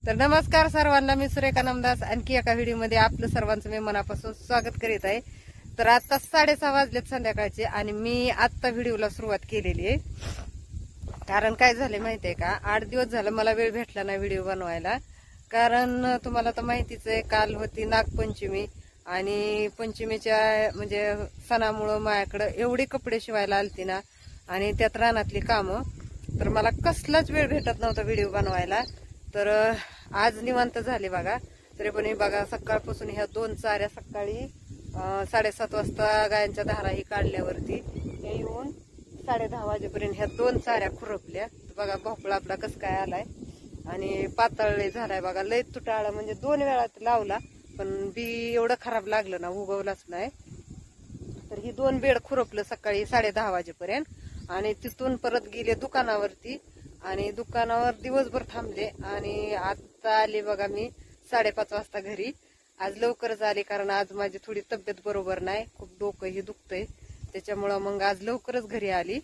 तर नमस्कार सर्वांना, मी सुरेखा नामदास आणखी एका व्हिडिओमध्ये आपलं सर्वांचं मी मनापासून स्वागत करीत आहे। तर आता 6:30 वाजलेत संध्याकाळचे आणि मी आता व्हिडिओला सुरुवात केलेली आहे। कारण काय झाले माहितीये का, 8 दिवस झालं मला वेळ भेटला नाही व्हिडिओ बनवायला। कारण तुम्हाला तर माहितीच आहे, काल होती नागपंचमी आणि पंचमीच्या म्हणजे सणामुळे माझ्याकडे एवढी कपडे शिवायला आलती ना आणि त्यात रानातली कामं, तर मला कसलाच वेळ भेटत नव्हता व्हिडिओ बनवायला। तर आज निवांत झाले बघा। तरी पण बघा, सकाळपासून ह्या 2 चाऱ्या सकाळी 7:30 वाजता गायांच्या धाराही काढल्यावरती हे येऊन 10:30 वाजेपर्यंत ह्या 2 चाऱ्या खुरपल्या। बघा भोपळा आपला कस काय आलाय आणि पातळ झालाय बघा, लय तुटाळा, म्हणजे 2 वेळा लावला पण बी एवढं खराब लागलं ना, उगवलाच नाही। तर ही 2 बेड खुरपलं सकाळी 10:30 वाजेपर्यंत आणि तिथून परत गेले दुकानावरती आणि दुकानावर दिवसभर थांबले आणि आता आले बघा मी 5:30 वाजता घरी। आज लवकरच आले कारण आज माझी थोडी तब्येत बरोबर नाही, खूप डोकंही दुखतंय, त्याच्यामुळं मग आज लवकरच घरी आली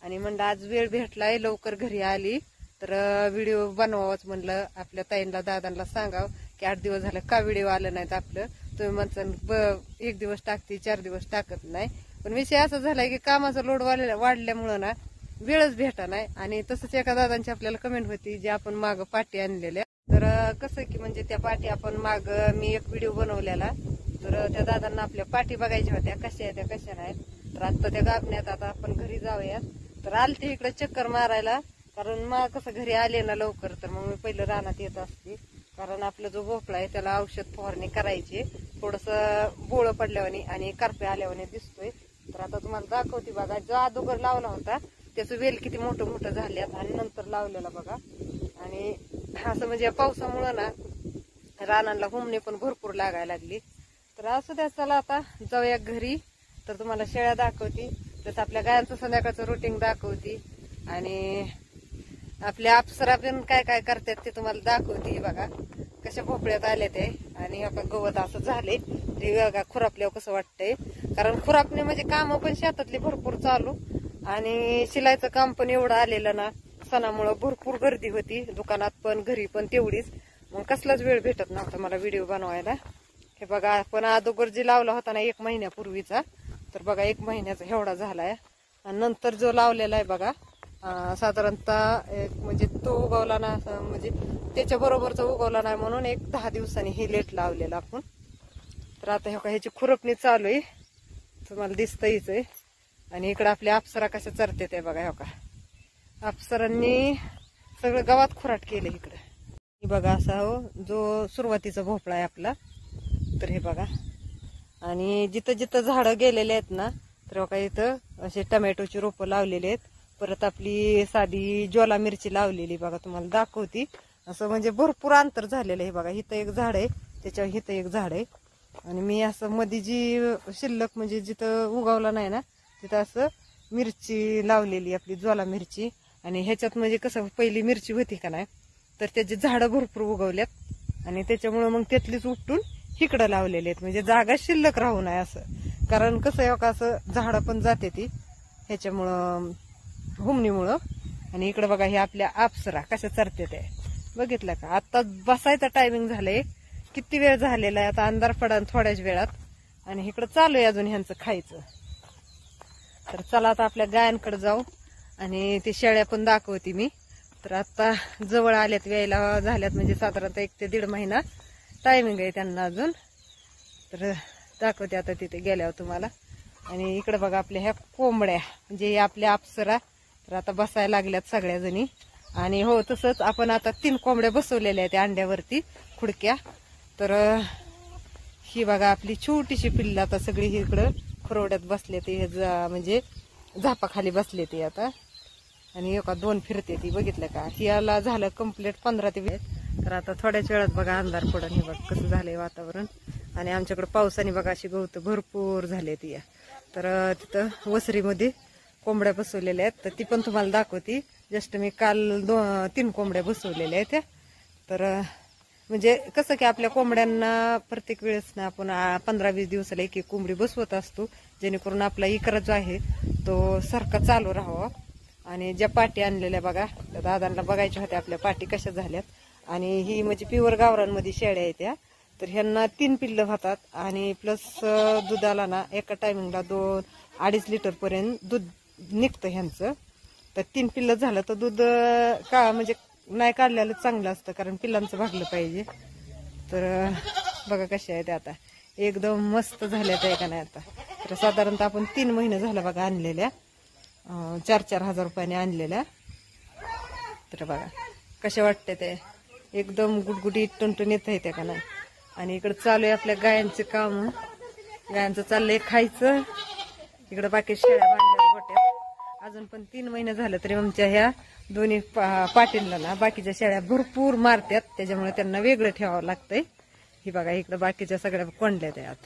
आणि म्हणलं आज वेळ भेटलाय लवकर घरी आली तर व्हिडिओ बनवावंच म्हणलं। आपल्या ताईंना दादांना सांगावं की 8 दिवस झालं का व्हिडिओ आलं नाहीत आपलं, तुम्ही म्हणता 1 दिवस टाकते 4 दिवस टाकत नाही, पण विषय असा झालाय की कामाचा लोड वाढल्यामुळं ना वेळच भेटा नाही। आणि तसंच एका दादांची आपल्याला कमेंट होती जे आपण माग पाटी आणलेल्या, तर कसं की म्हणजे त्या पाटी आपण माग मी एक व्हिडिओ बनवलेला, तर त्या दादांना आपल्या पाटी बघायच्या होत्या कशा आहेत त्या कशा नाहीत। तर आता त्या गाभण्यात आता आपण घरी जाऊयात, तर आलते इकडे चक्कर मारायला, कारण मग कसं घरी आले ना लवकर तर मग मी पहिलं रानात येत असते, कारण आपला जो भोपळा आहे त्याला औषध फवारणी करायची, थोडस बोळ पडल्यावानी आणि करपे आल्यावानी दिसतोय। तर आता तुम्हाला दाखवते बघा, जो अगोदर लावला होता त्याचं वेल किती मोठं मोठं झाल्यात आणि नंतर लावलेला बघा। आणि असं म्हणजे पावसामुळं ना रानांना हुमणी पण भरपूर लागायला लागली। तर असं द्या, चला आता जाऊया घरी। तर तुम्हाला शेळ्या दाखवती, तसं आपल्या गायांचं संध्याकाळचं रुटीन दाखवती आणि आपल्या अप्सरा पण काय काय करतात ते तुम्हाला दाखवते बघा, कशा भोपळ्यात आले ते आणि गवत असं झाले ते बघा खुरापल्यावर कसं वाटतंय। कारण खुरापणे म्हणजे काम पण शेतातली भरपूर चालू आणि शिलाईचं काम पण एवढं आलेलं ना, सणामुळं भरपूर गर्दी होती दुकानात पण घरी पण तेवढीच, मग कसलाच वेळ भेटत नव्हता मला व्हिडिओ बनवायला। हे बघा आपण अगोदर जे लावला होता ना 1 महिन्यापूर्वीचा, तर बघा 1 महिन्याचा एवढा झालाय आणि नंतर जो लावलेला आहे बघा साधारणतः म्हणजे तो उगवला ना, म्हणजे त्याच्या बरोबरचा उगवला नाही म्हणून 10 दिवसांनी हे लेट लावलेला आपण। तर आता ह्याची खुरपणी चालू आहे, तुम्हाला दिसतंयच आहे। आणि इकडे आपल्या अप्सरा कशा चरते ते बघा, हो का अप्सरांनी सगळं गावात खुराट केलं इकडे बघा। असा हो जो सुरुवातीचा भोपळा आहे आपला, तर हे बघा। आणि जिथं जिथं झाडं गेलेले आहेत ना, तर बघा इथं असे टमॅटोची रोपं लावलेली आहेत, परत आपली साधी ज्वाला मिरची लावलेली बघा, तुम्हाला दाखवती। असं म्हणजे भरपूर अंतर झालेलं आहे बघा, इथं एक झाड आहे त्याच्यावर इथं एक झाड आहे आणि मी असं मध्ये जी शिल्लक म्हणजे जिथं उगवला नाही ना तिथं असं मिरची लावलेली आपली ज्वाला मिरची। आणि ह्याच्यात म्हणजे कसं पहिली मिरची होती का नाही, तर त्याची झाडं भरपूर उगवल्यात आणि त्याच्यामुळं मग त्यातलीच उपटून इकडं लावलेले आहेत, म्हणजे जागा शिल्लक राहू नये असं। कारण कसं आहे का, असं झाडं पण जाते ती ह्याच्यामुळं हुमणीमुळं। आणि इकडं बघा हे आपल्या अप्सरा कशा चरते ते बघितलं का। आता बसायचा टायमिंग झालंय, किती वेळ झालेला आहे, आता अंधार पडा थोड्याच वेळात आणि इकडं चालू आहे अजून ह्यांचं खायचं। तर चला आता आपल्या गायांकडे जाऊ आणि ते शेळ्या पण दाखवते मी। तर आता जवळ आल्यात, वेळेला झाल्यात, म्हणजे साधारणतः 1 ते 1.5 महिना टायमिंग आहे त्यांना अजून। तर दाखवते आता तिथे गेल्यावर तुम्हाला। आणि इकडे बघा आपल्या ह्या कोंबड्या, म्हणजे आपल्या अप्सरा तर आता बसायला लागल्यात सगळ्या जणी। आणि हो तसंच आपण आता 3 कोंबड्या बसवलेल्या आहेत अंड्यावरती खुडक्या। तर ही बघा आपली छोटीशी पिल्लं आता सगळी इकडं खुरवड्यात बसले ते, म्हणजे झापाखाली बसले ते आता। आणि एका 2 फिरते ती बघितलं का, याला झालं कंप्लीट 15 ते 20। तर आता थोड्याच वेळात बघा अंधार पडून हे बघा कसं झालंय वातावरण। आणि आमच्याकडे पावसाने बघा अशी गवत भरपूर झाले ती, तर तिथं वसरीमध्ये कोंबड्या बसवलेल्या आहेत, तर ती पण तुम्हाला दाखवती। जस्ट मी काल 3 कोंबड्या बसवलेल्या आहेत। तर म्हणजे कसं की आपल्या कोंबड्यांना प्रत्येक वेळेस ना आपण 15-20 दिवसाला एक कोंबडी बसवत असतो, जेणेकरून आपला इकरा जो आहे तो सारखा चालू राहावा। आणि ज्या पाटी आणलेल्या बघा, तर दादांना बघायच्या होत्या आपल्या पाटी कशा झाल्यात आणि ही म्हणजे प्युअर गावरांमध्ये शेळ्या आहेत त्या. तर ह्यांना 3 पिल्लं होतात आणि प्लस दुधाला ना एका टायमिंगला 2-2.5 लिटर पर्यंत दूध निघतं ह्यांचं. तर 3 पिल्लं झालं तर दूध का म्हणजे नाही काढलेलं चांगलं असतं, कारण पिल्लांचं भागलं पाहिजे. तर बघा कशा आहेत आता, एकदम मस्त झाल्यात आहे का नाही आता. तर साधारणतः आपण 3 महिने झालं बघा आणलेल्या, 4-4 हजार रुपयाने आणलेल्या. तर बघा कशा वाटते ते, एकदम गुटगुटीत टुनटुनीत येते का नाही. आणि इकडं चालू आहे आपल्या गायांचे काम. गायांचं चाललंय खायचं, इकडं बाकी शेळ्या बांधल्या गोट्यात. अजून पण 3 महिने झालं तरी आमच्या ह्या दोन्ही पाटीलला ना बाकीच्या शेळ्या भरपूर मारतात, त्याच्यामुळे त्यांना वेगळं ठेवावं लागतंय. ही बघा इकडं बाकीच्या सगळ्या कोंडल्या त्यात.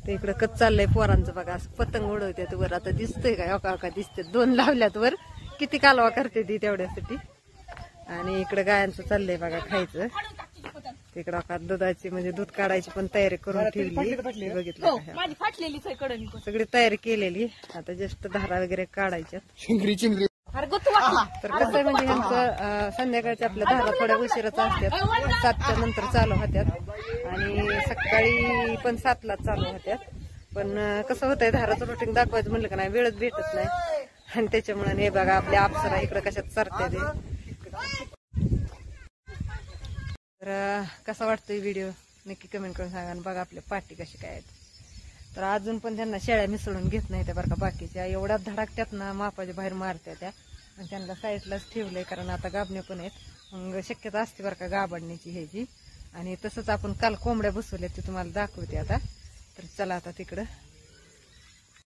ते इकडं कच चाललंय पोरांचं बघा, असं पतंग उडवतात वर. आता दिसतंय का, अका दिसते 2 लावल्यात वर, किती कालवा करते ती तेवढ्यासाठी. आणि इकडं गायांचं चाललंय बघा खायचं. तिकडं का दुधाची म्हणजे दूध काढायची पण तयारी करून ठेवली, बघितलं सगळी तयारी केलेली. आता जस्ट धारा वगैरे काढायच्यात. तर कसं आहे म्हणजे ह्यांचं संध्याकाळच्या आपल्या धारा थोड्या उशिराच असतात, 7च्या नंतर चालू होत्यात आणि सकाळी पण 7ला चालू होत्यात. पण कसं होतंय धाराचं रुटीन दाखवायचं म्हणलं का नाही वेळच भेटत नाही. आणि त्याच्यामुळे हे बघा आपल्या अप्सरा इकडे कशात सरते ते. तर कसा वाटतोय व्हिडिओ नक्की कमेंट करून सांगा. आणि बघा आपल्या पाटी कशी काय आहेत. तर अजून पण त्यांना शेळ्या मिसळून घेत नाही त्या बरं का, बाकीच्या एवढ्या धडाकत्यात ना मापाच्या बाहेर मारत्या त्या. आणि त्यांना साईडलाच ठेवलंय कारण आता गाबणे पण आहेत, मग शक्यता असते बरं का गाबडण्याची ह्याची. आणि तसंच आपण काल कोंबड्या बसवल्यात ते तुम्हाला दाखवते आता. तर चला आता तिकडं.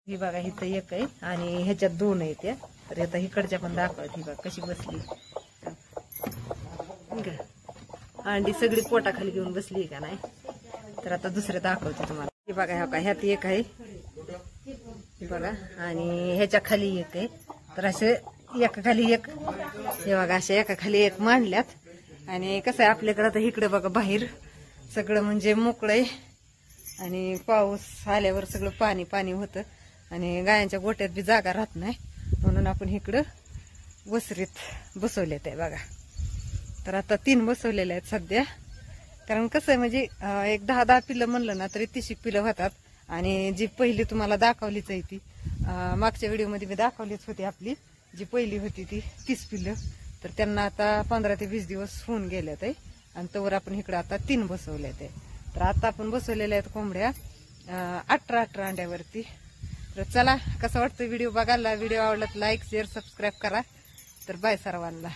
ही बघा इथं एक आहे आणि ह्याच्यात 2 आहेत त्या. तर आता इकडच्या पण दाखवत. ही बघा कशी बसली, अंडी सगळी पोटाखाली घेऊन बसली का नाही. तर आता दुसरे दाखवते तुम्हाला. हे बघा का ह्यात एक आहे बघा आणि ह्याच्या खाली एक आहे. तर असे एका खाली एक, हे बघा अशा एका खाली एक मांडल्यात. आणि कसं आहे आपल्याकडे आता इकडे बघा बाहेर सगळं म्हणजे मोकळं आहे आणि पाऊस आल्यावर सगळं पाणी पाणी होतं आणि गायांच्या गोट्यात बी जागा राहत नाही, म्हणून आपण इकडं वसरीत बसवल्यात आहे बघा. तर आता 3 बसवलेल्या आहेत सध्या, कारण कसं आहे म्हणजे एक 10-10 पिल्लं म्हणलं ना तरी 30 पिल्लं होतात. आणि जी पहिली तुम्हाला दाखवलीच आहे ती मागच्या व्हिडिओमध्ये मी दाखवलीच होती, आपली जी पहिली होती ती 30 पिल्लं. तर त्यांना आता 15 ते 20 दिवस होऊन गेल्यात आहे. आणि तोवर आपण इकडे आता 3 बसवल्यात आहे. तर आता आपण बसवलेल्या आहेत कोंबड्या 18 अंड्यावरती. तर चला कसा वाटतं व्हिडिओ बघायला. व्हिडिओ आवडला तर लाईक शेअर सबस्क्राईब करा. तर बाय सर्वांना.